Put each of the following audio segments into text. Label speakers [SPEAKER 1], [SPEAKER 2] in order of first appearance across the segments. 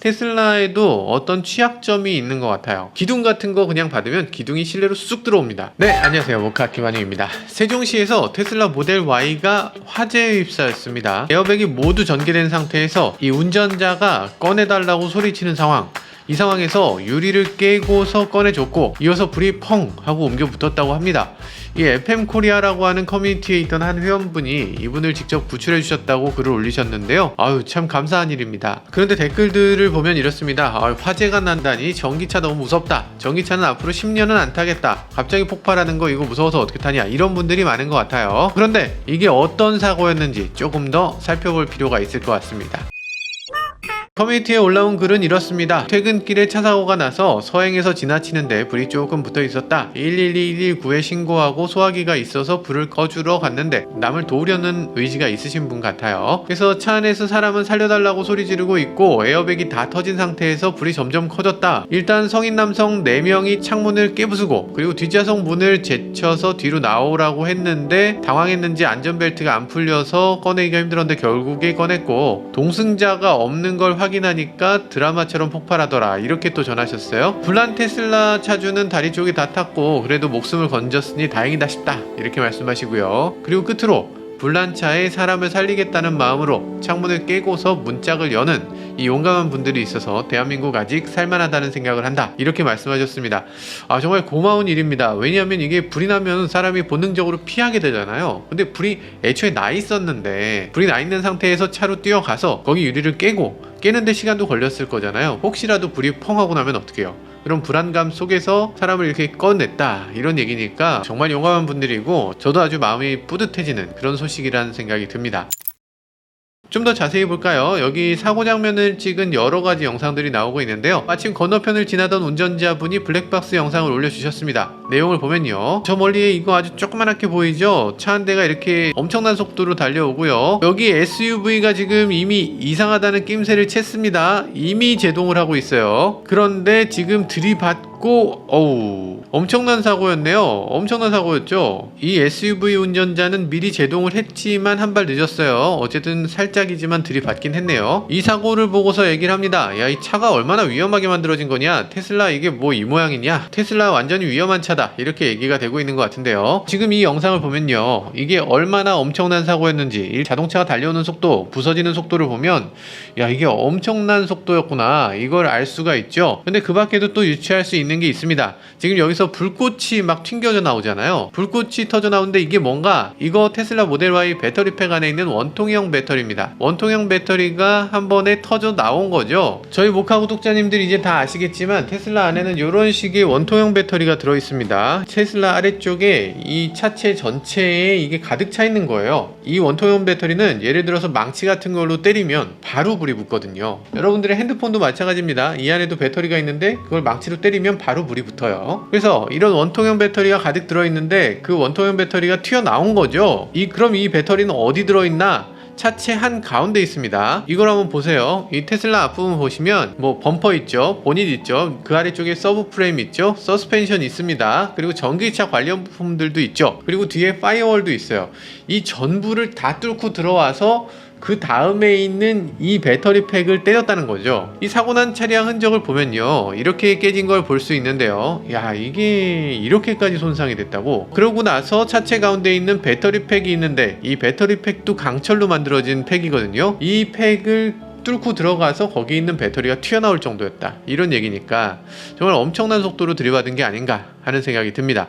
[SPEAKER 1] 테슬라에도 어떤 취약점이 있는 것 같아요. 기둥 같은 거 그냥 받으면 기둥이 실내로 쑥 들어옵니다. 네, 안녕하세요. 모카 김한용입니다. 세종시에서 테슬라 모델 Y가 화재에 휩싸였습니다. 에어백이 모두 전개된 상태에서 이 운전자가 꺼내달라고 소리치는 상황. 이 상황에서 유리를 깨고서 꺼내줬고 이어서 불이 펑 하고 옮겨 붙었다고 합니다. 이 FM 코리아라고 하는 커뮤니티에 있던 한 회원분이 이분을 직접 구출해 주셨다고 글을 올리셨는데요. 아유, 참 감사한 일입니다. 그런데 댓글들을 보면 이렇습니다. 화재가 난다니 전기차 너무 무섭다. 전기차는 앞으로 10년은 안 타겠다. 갑자기 폭발하는 거 이거 무서워서 어떻게 타냐. 이런 분들이 많은 것 같아요. 그런데 이게 어떤 사고였는지 조금 더 살펴볼 필요가 있을 것 같습니다. 커뮤니티에 올라온 글은 이렇습니다. 퇴근길에 차 사고가 나서 서행에서 지나치는데 불이 조금 붙어 있었다. 112-119에 신고하고 소화기가 있어서 불을 꺼주러 갔는데 남을 도우려는 의지가 있으신 분 같아요. 그래서 차 안에서 사람은 살려달라고 소리 지르고 있고 에어백이 다 터진 상태에서 불이 점점 커졌다. 일단 성인 남성 4명이 창문을 깨부수고 그리고 뒷좌석 문을 제쳐서 뒤로 나오라고 했는데 당황했는지 안전벨트가 안 풀려서 꺼내기가 힘들었는데 결국에 꺼냈고 동승자가 없는 걸 확인하니까 드라마처럼 폭발하더라. 이렇게 또 전하셨어요. 불난 테슬라 차주는 다리 쪽이 다 탔고 그래도 목숨을 건졌으니 다행이다 싶다. 이렇게 말씀하시고요. 그리고 끝으로 불난 차에 사람을 살리겠다는 마음으로 창문을 깨고서 문짝을 여는 이 용감한 분들이 있어서 대한민국 아직 살만하다는 생각을 한다. 이렇게 말씀하셨습니다. 정말 고마운 일입니다. 왜냐하면 이게 불이 나면 사람이 본능적으로 피하게 되잖아요. 근데 불이 애초에 나 있었는데 불이 나 있는 상태에서 차로 뛰어가서 거기 유리를 깨는데 시간도 걸렸을 거잖아요. 혹시라도 불이 펑 하고 나면 어떻게 해요? 그런 불안감 속에서 사람을 이렇게 꺼냈다 이런 얘기니까 정말 용감한 분들이고 저도 아주 마음이 뿌듯해지는 그런 소식이라는 생각이 듭니다. 좀 더 자세히 볼까요? 여기 사고 장면을 찍은 여러 가지 영상들이 나오고 있는데요. 마침 건너편을 지나던 운전자분이 블랙박스 영상을 올려주셨습니다. 내용을 보면요. 저 멀리에 이거 아주 조그만하게 보이죠? 차 한 대가 이렇게 엄청난 속도로 달려오고요. 여기 SUV가 지금 이미 이상하다는 낌새를 챘습니다. 이미 제동을 하고 있어요. 그런데 지금 들이받고 엄청난 사고였네요. 엄청난 사고였죠. 이 SUV 운전자는 미리 제동을 했지만 한 발 늦었어요. 어쨌든 살짝이지만 들이받긴 했네요. 이 사고를 보고서 얘기를 합니다. 야, 이 차가 얼마나 위험하게 만들어진 거냐. 테슬라 이게 뭐 이 모양이냐. 테슬라 완전히 위험한 차다. 이렇게 얘기가 되고 있는 것 같은데요. 지금 이 영상을 보면요. 이게 얼마나 엄청난 사고였는지 이 자동차가 달려오는 속도, 부서지는 속도를 보면 야, 이게 엄청난 속도였구나. 이걸 알 수가 있죠. 근데 그 밖에도 또 유추할 수 있는 게 있습니다. 지금 여기서 불꽃이 막 튕겨져 나오잖아요. 불꽃이 터져 나오는데 이게 뭔가 이거 테슬라 모델 Y 배터리팩 안에 있는 원통형 배터리입니다. 원통형 배터리가 한 번에 터져 나온 거죠. 저희 모카 구독자님들 이제 다 아시겠지만 테슬라 안에는 이런 식의 원통형 배터리가 들어있습니다. 테슬라 아래쪽에 이 차체 전체에 이게 가득 차 있는 거예요. 이 원통형 배터리는 예를 들어서 망치 같은 걸로 때리면 바로 불이 붙거든요. 여러분들의 핸드폰도 마찬가지입니다. 이 안에도 배터리가 있는데 그걸 망치로 때리면 바로 불이 붙어요. 그래서 이런 원통형 배터리가 가득 들어있는데 그 원통형 배터리가 튀어나온 거죠. 그럼 이 배터리는 어디 들어있나? 차체 한 가운데 있습니다. 이걸 한번 보세요. 이 테슬라 앞부분 보시면 뭐 범퍼 있죠, 보닛 있죠, 그 아래쪽에 서브 프레임 있죠, 서스펜션 있습니다. 그리고 전기차 관련 부품들도 있죠. 그리고 뒤에 파이어월도 있어요. 이 전부를 다 뚫고 들어와서 그 다음에 있는 이 배터리 팩을 때렸다는 거죠. 이 사고난 차량 흔적을 보면요, 이렇게 깨진 걸 볼 수 있는데요. 야, 이게 이렇게까지 손상이 됐다고? 그러고 나서 차체 가운데 있는 배터리 팩이 있는데 이 배터리 팩도 강철로 만들어진 팩이거든요. 이 팩을 뚫고 들어가서 거기 있는 배터리가 튀어나올 정도였다. 이런 얘기니까 정말 엄청난 속도로 들이받은 게 아닌가 하는 생각이 듭니다.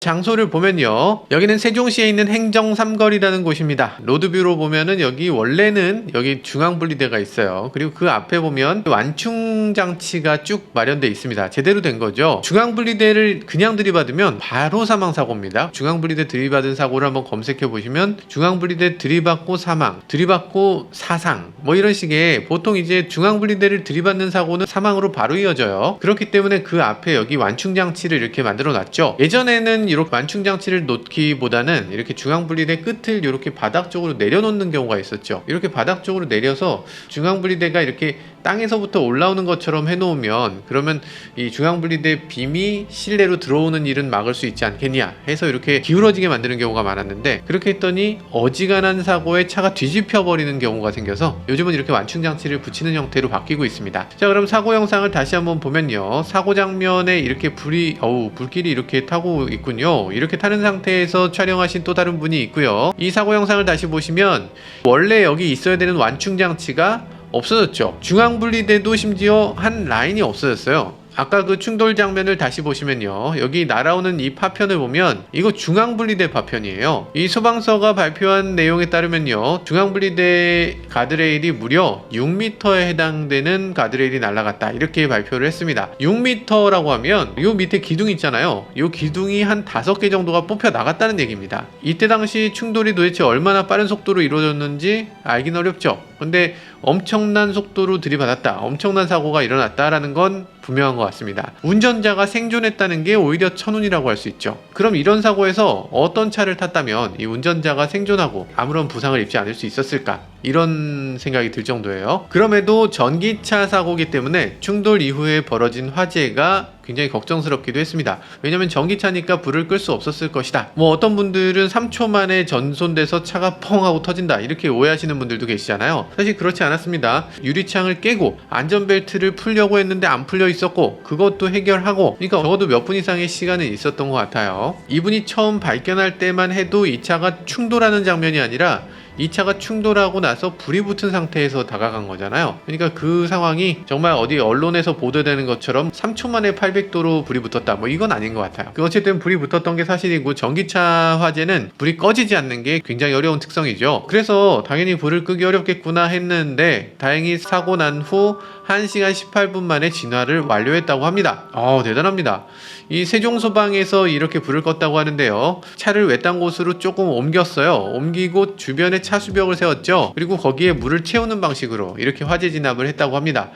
[SPEAKER 1] 장소를 보면요, 여기는 세종시에 있는 행정 삼거리라는 곳입니다. 로드뷰로 보면은 여기 원래는 여기 중앙분리대가 있어요. 그리고 그 앞에 보면 완충 장치가 쭉 마련되어 있습니다. 제대로 된 거죠. 중앙분리대를 그냥 들이받으면 바로 사망사고입니다. 중앙분리대 들이받은 사고를 한번 검색해 보시면 중앙분리대 들이받고 사망, 들이받고 사상 뭐 이런 식의, 보통 이제 중앙분리대를 들이받는 사고는 사망으로 바로 이어져요. 그렇기 때문에 그 앞에 여기 완충 장치를 이렇게 만들어 놨죠. 예전에는 이렇게 완충 장치를 놓기보다는 이렇게 중앙분리대 끝을 이렇게 바닥 쪽으로 내려놓는 경우가 있었죠. 이렇게 바닥 쪽으로 내려서 중앙분리대가 이렇게 땅에서부터 올라오는 것처럼 해놓으면 그러면 이 중앙분리대 빔이 실내로 들어오는 일은 막을 수 있지 않겠냐 해서 이렇게 기울어지게 만드는 경우가 많았는데, 그렇게 했더니 어지간한 사고에 차가 뒤집혀 버리는 경우가 생겨서 요즘은 이렇게 완충장치를 붙이는 형태로 바뀌고 있습니다. 자, 그럼 사고 영상을 다시 한번 보면요, 사고 장면에 이렇게 불길이 이렇게 타고 있군요. 이렇게 타는 상태에서 촬영하신 또 다른 분이 있고요. 이 사고 영상을 다시 보시면 원래 여기 있어야 되는 완충장치가 없어졌죠. 중앙분리대도 심지어 한 라인이 없어졌어요. 아까 그 충돌 장면을 다시 보시면요, 여기 날아오는 이 파편을 보면 이거 중앙분리대 파편이에요. 이 소방서가 발표한 내용에 따르면요, 중앙분리대 가드레일이 무려 6m에 해당되는 가드레일이 날아갔다 이렇게 발표를 했습니다. 6m라고 하면 요 밑에 기둥 있잖아요, 요 기둥이 한 5개 정도가 뽑혀 나갔다는 얘기입니다. 이때 당시 충돌이 도대체 얼마나 빠른 속도로 이루어졌는지 알긴 어렵죠. 근데 엄청난 속도로 들이받았다, 엄청난 사고가 일어났다라는 건 분명한 것 같습니다. 운전자가 생존했다는 게 오히려 천운이라고 할 수 있죠. 그럼 이런 사고에서 어떤 차를 탔다면 이 운전자가 생존하고 아무런 부상을 입지 않을 수 있었을까, 이런 생각이 들 정도예요. 그럼에도 전기차 사고이기 때문에 충돌 이후에 벌어진 화재가 굉장히 걱정스럽기도 했습니다. 왜냐면 전기차니까 불을 끌 수 없었을 것이다. 어떤 분들은 3초 만에 전손돼서 차가 펑 하고 터진다 이렇게 오해하시는 분들도 계시잖아요. 사실 그렇지 않았습니다. 유리창을 깨고 안전벨트를 풀려고 했는데 안 풀려 있었고, 그것도 해결하고, 그러니까 적어도 몇 분 이상의 시간은 있었던 것 같아요. 이분이 처음 발견할 때만 해도 이 차가 충돌하는 장면이 아니라 이 차가 충돌하고 나서 불이 붙은 상태에서 다가간 거잖아요. 그러니까 그 상황이 정말 어디 언론에서 보도되는 것처럼 3초 만에 800도로 불이 붙었다, 이건 아닌 것 같아요. 어쨌든 불이 붙었던 게 사실이고, 전기차 화재는 불이 꺼지지 않는 게 굉장히 어려운 특성이죠. 그래서 당연히 불을 끄기 어렵겠구나 했는데 다행히 사고 난 후 1시간 18분 만에 진화를 완료했다고 합니다. 대단합니다. 이 세종소방에서 이렇게 불을 껐다고 하는데요, 차를 외딴 곳으로 조금 옮겼어요. 옮기고 주변에 차수벽을 세웠죠. 그리고 거기에 물을 채우는 방식으로 이렇게 화재 진압을 했다고 합니다.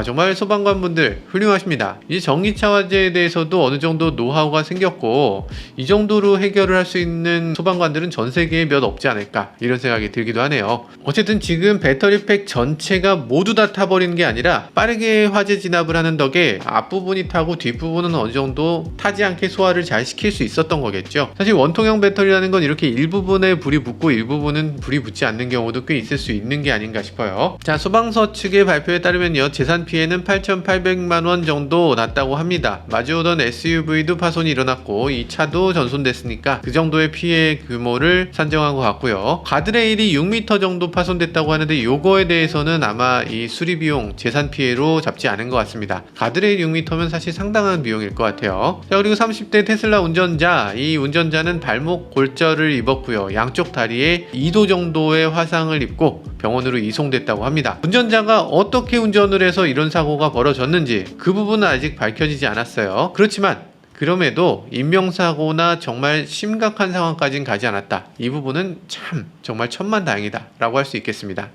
[SPEAKER 1] 정말 소방관분들 훌륭하십니다. 이제 전기차 화재에 대해서도 어느 정도 노하우가 생겼고, 이 정도로 해결을 할 수 있는 소방관들은 전 세계에 몇 없지 않을까, 이런 생각이 들기도 하네요. 어쨌든 지금 배터리팩 전체가 모두 다 타버리는 게 아니라 빠르게 화재 진압을 하는 덕에 앞부분이 타고 뒷부분은 어느 정도 타지 않게 소화를 잘 시킬 수 있었던 거겠죠. 사실 원통형 배터리라는 건 이렇게 일부분에 불이 붙고 일부분은 불이 붙지 않는 경우도 꽤 있을 수 있는 게 아닌가 싶어요. 자, 소방서 측의 발표에 따르면요, 재산 피해는 8,800만 원 정도 났다고 합니다. 마주오던 SUV도 파손이 일어났고 이 차도 전손됐으니까 그 정도의 피해 규모를 산정한 것 같고요. 가드레일이 6m 정도 파손됐다고 하는데 요거에 대해서는 아마 이 수리비용, 재산 피해로 잡지 않은 것 같습니다. 가드레일 6m면 사실 상당한 비용일 것 같아요. 자, 그리고 30대 테슬라 운전자, 이 운전자는 발목 골절을 입었고요. 양쪽 다리에 2도 정도의 화상을 입고 병원으로 이송됐다고 합니다. 운전자가 어떻게 운전을 해서 이런 사고가 벌어졌는지 그 부분은 아직 밝혀지지 않았어요. 그렇지만 그럼에도 인명사고나 정말 심각한 상황까지는 가지 않았다, 이 부분은 참 정말 천만다행이다 라고 할 수 있겠습니다.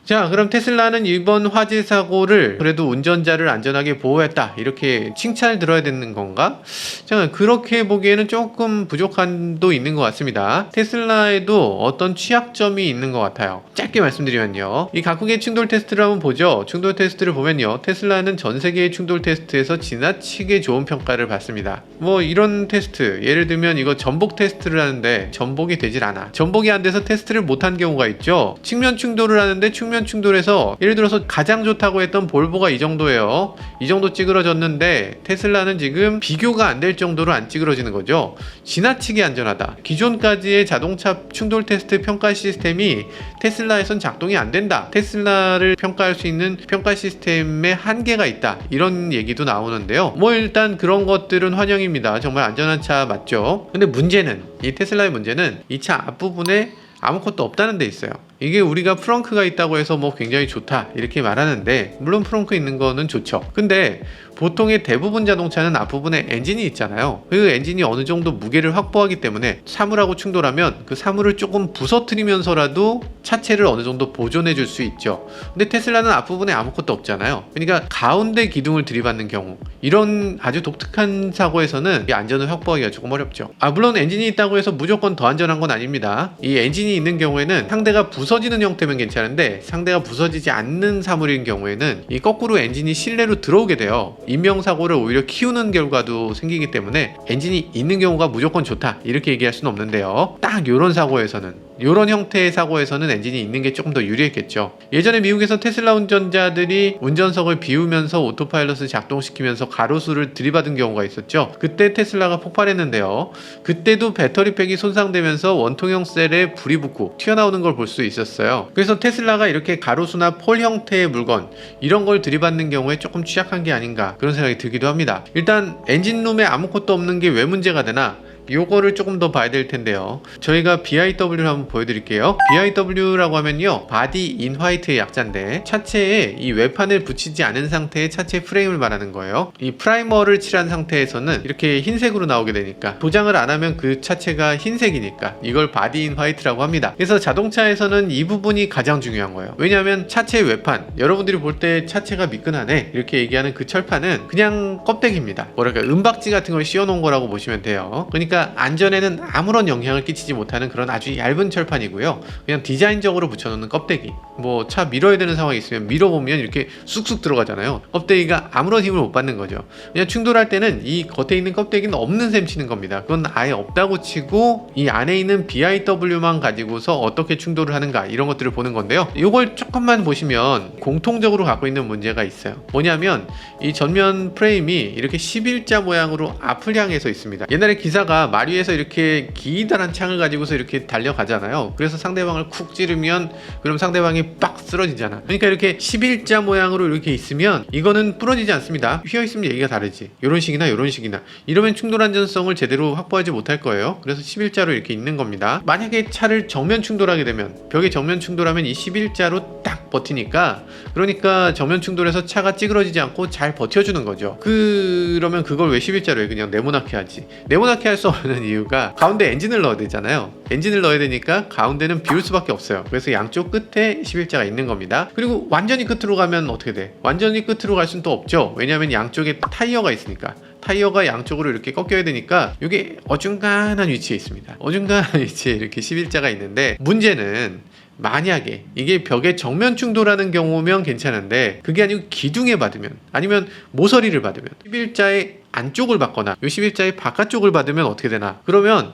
[SPEAKER 1] 자, 그럼 테슬라는 이번 화재 사고를 그래도 운전자를 안전하게 보호했다 이렇게 칭찬을 들어야 되는 건가? 자, 그렇게 보기에는 조금 부족함도 있는 것 같습니다. 테슬라에도 어떤 취약점이 있는 것 같아요. 짧게 말씀드리면요, 이 각국의 충돌 테스트를 한번 보죠. 충돌 테스트를 보면요, 테슬라는 전 세계의 충돌 테스트에서 지나치게 좋은 평가를 받습니다. 이런 테스트, 예를 들면 이거 전복 테스트를 하는데 전복이 되질 않아. 전복이 안 돼서 테스트를 못한 경우가 있죠. 측면 충돌을 하는데 측면 충돌에서 예를 들어서 가장 좋다고 했던 볼보가 이 정도예요. 이 정도 찌그러졌는데 테슬라는 지금 비교가 안 될 정도로 안 찌그러지는 거죠. 지나치게 안전하다. 기존까지의 자동차 충돌 테스트 평가 시스템이 테슬라에선 작동이 안 된다. 테슬라를 평가할 수 있는 평가 시스템에 한계가 있다. 이런 얘기도 나오는데요. 일단 그런 것들은 환영입니다. 정말 안전한 차 맞죠. 근데 문제는, 이 테슬라의 문제는 이 차 앞부분에 아무것도 없다는 데 있어요. 이게 우리가 프렁크가 있다고 해서 굉장히 좋다 이렇게 말하는데, 물론 프렁크 있는 거는 좋죠. 근데 보통의 대부분 자동차는 앞부분에 엔진이 있잖아요. 그 엔진이 어느 정도 무게를 확보하기 때문에 사물하고 충돌하면 그 사물을 조금 부서뜨리면서라도 차체를 어느 정도 보존해 줄 수 있죠. 근데 테슬라는 앞부분에 아무것도 없잖아요. 그러니까 가운데 기둥을 들이받는 경우, 이런 아주 독특한 사고에서는 이 안전을 확보하기가 조금 어렵죠. 물론 엔진이 있다고 해서 무조건 더 안전한 건 아닙니다. 이 엔진이 있는 경우에는 상대가 부서지는 형태면 괜찮은데 상대가 부서지지 않는 사물인 경우에는 이 거꾸로 엔진이 실내로 들어오게 돼요. 인명사고를 오히려 키우는 결과도 생기기 때문에 엔진이 있는 경우가 무조건 좋다 이렇게 얘기할 수는 없는데요. 딱 요런 사고에서는, 이런 형태의 사고에서는 엔진이 있는 게 조금 더 유리했겠죠. 예전에 미국에서 테슬라 운전자들이 운전석을 비우면서 오토파일럿을 작동시키면서 가로수를 들이받은 경우가 있었죠. 그때 테슬라가 폭발했는데요. 그때도 배터리팩이 손상되면서 원통형 셀에 불이 붙고 튀어나오는 걸 볼 수 있었어요. 그래서 테슬라가 이렇게 가로수나 폴 형태의 물건 이런 걸 들이받는 경우에 조금 취약한 게 아닌가 그런 생각이 들기도 합니다. 일단 엔진룸에 아무것도 없는 게 왜 문제가 되나, 요거를 조금 더 봐야 될 텐데요. 저희가 BIW를 한번 보여드릴게요. BIW라고 하면요, 바디 인 화이트의 약자인데 차체에 이 외판을 붙이지 않은 상태의 차체 프레임을 말하는 거예요. 이 프라이머를 칠한 상태에서는 이렇게 흰색으로 나오게 되니까, 도장을 안 하면 그 차체가 흰색이니까 이걸 바디 인 화이트라고 합니다. 그래서 자동차에서는 이 부분이 가장 중요한 거예요. 왜냐하면 차체의 외판, 여러분들이 볼 때 차체가 미끈하네 이렇게 얘기하는 그 철판은 그냥 껍데기입니다. 뭐랄까 은박지 같은 걸 씌워 놓은 거라고 보시면 돼요. 그러니까 안전에는 아무런 영향을 끼치지 못하는 그런 아주 얇은 철판이고요. 그냥 디자인적으로 붙여놓는 껍데기. 뭐 차 밀어야 되는 상황이 있으면 밀어보면 이렇게 쑥쑥 들어가잖아요. 껍데기가 아무런 힘을 못 받는 거죠. 그냥 충돌할 때는 이 겉에 있는 껍데기는 없는 셈 치는 겁니다. 그건 아예 없다고 치고 이 안에 있는 BIW만 가지고서 어떻게 충돌을 하는가 이런 것들을 보는 건데요. 이걸 조금만 보시면 공통적으로 갖고 있는 문제가 있어요. 뭐냐면 이 전면 프레임이 이렇게 11자 모양으로 앞을 향해서 있습니다. 옛날에 기사가 말 위에서 이렇게 기다란 창을 가지고서 이렇게 달려가잖아요. 그래서 상대방을 쿡 찌르면 그럼 상대방이 빡 쓰러지잖아. 그러니까 이렇게 11자 모양으로 이렇게 있으면 이거는 부러지지 않습니다. 휘어있으면 얘기가 다르지. 이런 식이나 이런 식이나 이러면 충돌 안전성을 제대로 확보하지 못할 거예요. 그래서 11자로 이렇게 있는 겁니다. 만약에 차를 정면 충돌하게 되면, 벽에 정면 충돌하면 이 11자로 딱 버티니까, 그러니까 정면 충돌해서 차가 찌그러지지 않고 잘 버텨주는 거죠. 그러면 그걸 왜 11자로 해? 그냥 네모나게 하지. 네모나게 할 수 없는 이유가 가운데 엔진을 넣어야 되잖아요. 엔진을 넣어야 되니까 가운데는 비울 수밖에 없어요. 그래서 양쪽 끝에 11자가 있는 겁니다. 그리고 완전히 끝으로 가면 어떻게 돼? 완전히 끝으로 갈 수는 또 없죠. 왜냐하면 양쪽에 타이어가 있으니까. 타이어가 양쪽으로 이렇게 꺾여야 되니까 이게 어중간한 위치에 있습니다. 어중간한 위치에 이렇게 11자가 있는데, 문제는 만약에 이게 벽에 정면 충돌하는 경우면 괜찮은데 그게 아니고 기둥에 받으면, 아니면 모서리를 받으면, 11자의 안쪽을 받거나 이 11자의 바깥쪽을 받으면 어떻게 되나? 그러면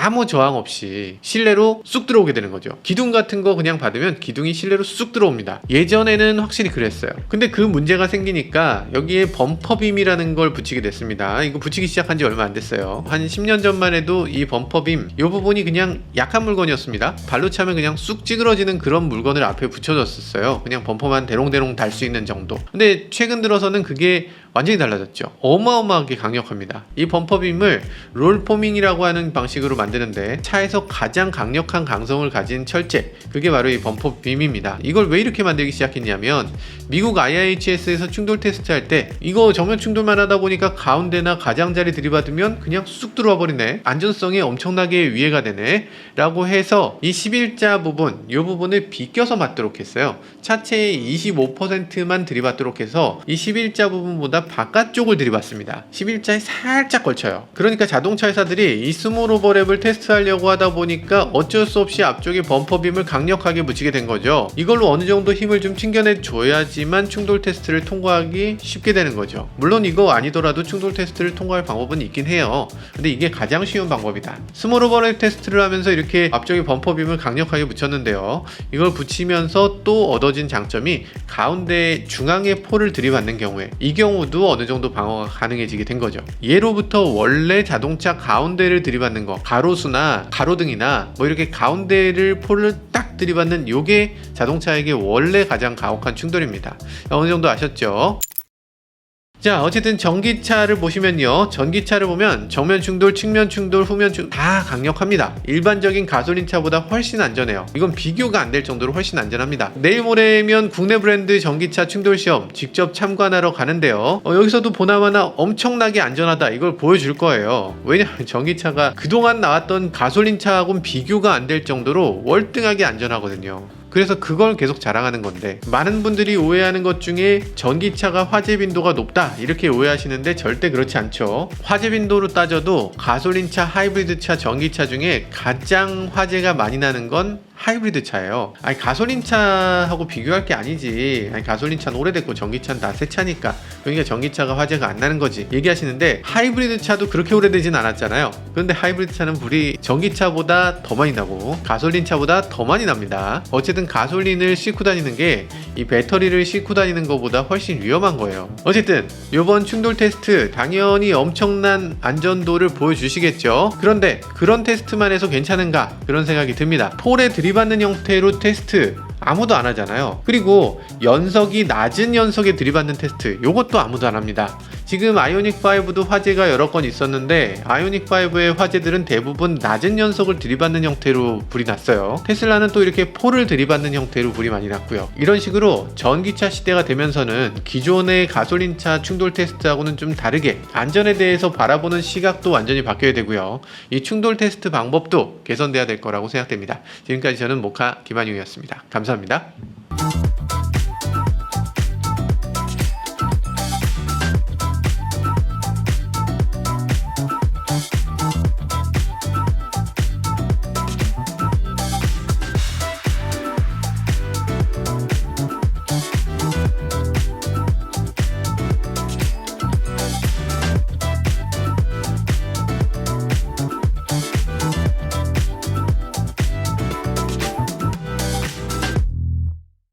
[SPEAKER 1] 아무 저항 없이 실내로 쑥 들어오게 되는 거죠. 기둥 같은 거 그냥 받으면 기둥이 실내로 쑥 들어옵니다. 예전에는 확실히 그랬어요. 근데 그 문제가 생기니까 여기에 범퍼빔이라는 걸 붙이게 됐습니다. 이거 붙이기 시작한 지 얼마 안 됐어요. 한 10년 전만 해도 이 범퍼빔 이 부분이 그냥 약한 물건이었습니다. 발로 차면 그냥 쑥 찌그러지는 그런 물건을 앞에 붙여줬었어요. 그냥 범퍼만 대롱대롱 달 수 있는 정도. 근데 최근 들어서는 그게 완전히 달라졌죠. 어마어마하게 강력합니다. 이 범퍼빔을 롤포밍이라고 하는 방식으로 만드는데 차에서 가장 강력한 강성을 가진 철제, 그게 바로 이 범퍼빔입니다. 이걸 왜 이렇게 만들기 시작했냐면, 미국 IIHS에서 충돌 테스트할 때 이거 정면 충돌만 하다 보니까 가운데나 가장자리 들이받으면 그냥 쑥 들어와 버리네, 안전성에 엄청나게 위해가 되네 라고 해서 이 11자 부분, 이 부분을 비껴서 맞도록 했어요. 차체의 25%만 들이받도록 해서 이 11자 부분보다 바깥쪽을 들이받습니다. 11자에 살짝 걸쳐요. 그러니까 자동차 회사들이 이 스몰 오버랩을 테스트하려고 하다 보니까 어쩔 수 없이 앞쪽에 범퍼빔을 강력하게 붙이게 된 거죠. 이걸로 어느 정도 힘을 좀 챙겨내 줘야지만 충돌 테스트를 통과하기 쉽게 되는 거죠. 물론 이거 아니더라도 충돌 테스트를 통과할 방법은 있긴 해요. 근데 이게 가장 쉬운 방법이다. 스몰 오버랩 테스트를 하면서 이렇게 앞쪽에 범퍼빔을 강력하게 붙였는데요. 이걸 붙이면서 또 얻어진 장점이 가운데 중앙에 폴을 들이받는 경우에, 이 경우도 어느 정도 방어가 가능해지게 된 거죠. 예로부터 원래 자동차 가운데를 들이받는 거, 가로수나 가로등이나 뭐 이렇게 가운데를 폴을 딱 들이받는 요게 자동차에게 원래 가장 가혹한 충돌입니다. 어느 정도 아셨죠? 자, 어쨌든 전기차를 보시면요, 전기차를 보면 정면 충돌, 측면 충돌, 후면 충돌 다 강력합니다. 일반적인 가솔린 차보다 훨씬 안전해요. 이건 비교가 안 될 정도로 훨씬 안전합니다. 내일 모레면 국내 브랜드 전기차 충돌 시험 직접 참관하러 가는데요, 여기서도 보나마나 엄청나게 안전하다 이걸 보여줄 거예요. 왜냐하면 전기차가 그동안 나왔던 가솔린 차하고는 비교가 안 될 정도로 월등하게 안전하거든요. 그래서 그걸 계속 자랑하는 건데, 많은 분들이 오해하는 것 중에 전기차가 화재 빈도가 높다 이렇게 오해하시는데 절대 그렇지 않죠. 화재 빈도로 따져도 가솔린차, 하이브리드차, 전기차 중에 가장 화재가 많이 나는 건 하이브리드 차예요. 아니 가솔린차하고 비교할 게 아니지. 아니 가솔린차는 오래됐고 전기차는 다 새 차니까, 그러니까 전기차가 화재가 안 나는 거지 얘기하시는데, 하이브리드 차도 그렇게 오래되진 않았잖아요. 그런데 하이브리드 차는 불이 전기차보다 더 많이 나고 가솔린차보다 더 많이 납니다. 어쨌든 가솔린을 싣고 다니는 게 이 배터리를 싣고 다니는 것보다 훨씬 위험한 거예요. 어쨌든 이번 충돌 테스트 당연히 엄청난 안전도를 보여주시겠죠. 그런데 그런 테스트만 해서 괜찮은가 그런 생각이 듭니다. 폴에 들이받는 형태로 테스트 아무도 안 하잖아요. 그리고 연석이 낮은 연석에 들이받는 테스트 요것도 아무도 안 합니다. 지금 아이오닉5도 화재가 여러 건 있었는데 아이오닉5의 화재들은 대부분 낮은 연석을 들이받는 형태로 불이 났어요. 테슬라는 또 이렇게 폴을 들이받는 형태로 불이 많이 났고요. 이런 식으로 전기차 시대가 되면서는 기존의 가솔린차 충돌 테스트하고는 좀 다르게 안전에 대해서 바라보는 시각도 완전히 바뀌어야 되고요. 이 충돌 테스트 방법도 개선돼야 될 거라고 생각됩니다. 지금까지 저는 모카 김한용이었습니다. 감사합니다.